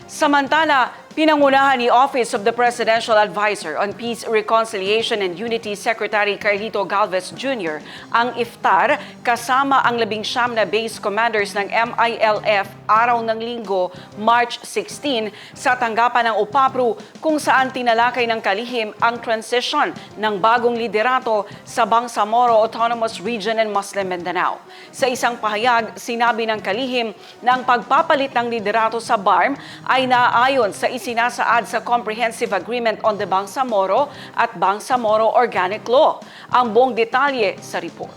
Samantala, pinangunahan ni Office of the Presidential Advisor on Peace, Reconciliation and Unity Secretary Carlito Galvez Jr. ang iftar kasama ang 19 na base commanders ng MILF araw ng Linggo, March 16 sa tanggapan ng UPAPRU kung saan tinalakay ng kalihim ang transition ng bagong liderato sa Bangsamoro Autonomous Region and Muslim Mindanao. Sa isang pahayag, sinabi ng kalihim na ang pagpapalit ng liderato sa BARM ay naaayon sa isinasaad sa Comprehensive Agreement on the Bangsamoro at Bangsamoro Organic Law. Ang buong detalye sa report.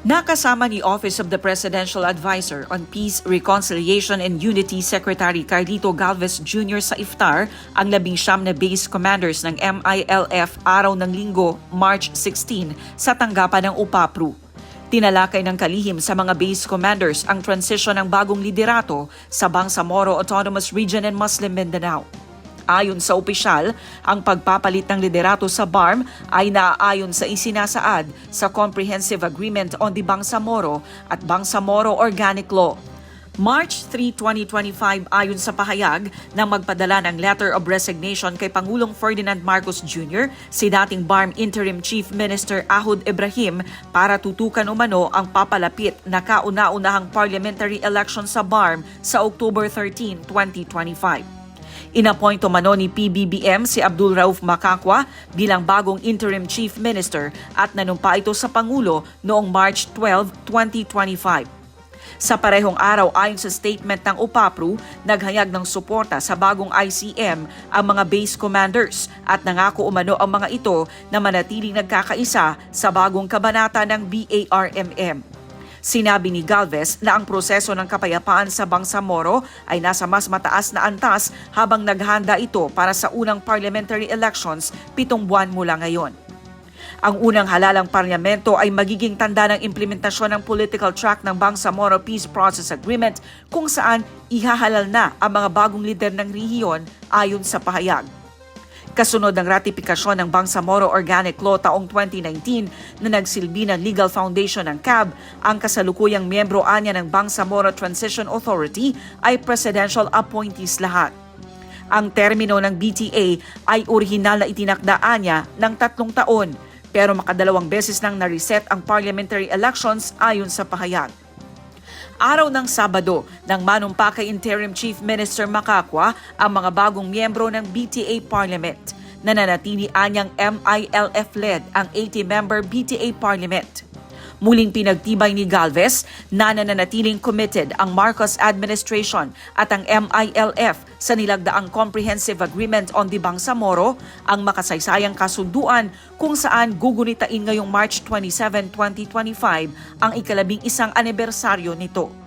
Nakasama ni Office of the Presidential Advisor on Peace, Reconciliation and Unity Secretary Carlito Galvez Jr. sa iftar ang 19 na base commanders ng MILF araw ng Linggo, March 16 sa tanggapan ng UPAPRU. Tinalakay ng kalihim sa mga base commanders ang transisyon ng bagong liderato sa Bangsamoro Autonomous Region and Muslim Mindanao. Ayon sa opisyal, ang pagpapalit ng liderato sa BARM ay naaayon sa isinasaad sa Comprehensive Agreement on the Bangsamoro at Bangsamoro Organic Law. March 3, 2025 ayon sa pahayag na magpadala ng letter of resignation kay Pangulong Ferdinand Marcos Jr. si dating BARM Interim Chief Minister Ahud Ibrahim para tutukan umano ang papalapit na kauna-unahang parliamentary election sa BARM sa October 13, 2025. Inappoint umano ni PBBM si Abdul Rauf Macacua bilang bagong Interim Chief Minister at nanumpa ito sa Pangulo noong March 12, 2025. Sa parehong araw ayon sa statement ng UPAPRU, naghayag ng suporta sa bagong ICM ang mga base commanders at nangako umano ang mga ito na manatiling nagkakaisa sa bagong kabanata ng BARMM. Sinabi ni Galvez na ang proseso ng kapayapaan sa Bangsamoro ay nasa mas mataas na antas habang naghanda ito para sa unang parliamentary elections 7 buwan mula ngayon. Ang unang halalang parlamento ay magiging tanda ng implementasyon ng political track ng Bangsamoro Peace Process Agreement kung saan ihahalal na ang mga bagong lider ng rehiyon ayon sa pahayag. Kasunod ng ratifikasyon ng Bangsamoro Organic Law taong 2019 na nagsilbi ng legal foundation ng CAB, ang kasalukuyang miyembro anya ng Bangsamoro Transition Authority ay presidential appointees lahat. Ang termino ng BTA ay orihinal na itinakdaan niya ng 3 taon, pero makadalawang beses nang na-reset ang parliamentary elections ayon sa pahayag. Araw ng Sabado, nang manumpa kay Interim Chief Minister Macacua ang mga bagong miyembro ng BTA Parliament, nananatili anyang MILF-led ang 80-member BTA Parliament. Muling pinagtibay ni Galvez na nananatiling committed ang Marcos administration at ang MILF sa nilagdaang Comprehensive Agreement on the Bangsamoro, ang makasaysayang kasunduan kung saan gugunitain ngayong March 27, 2025 ang ika-11 anibersaryo nito.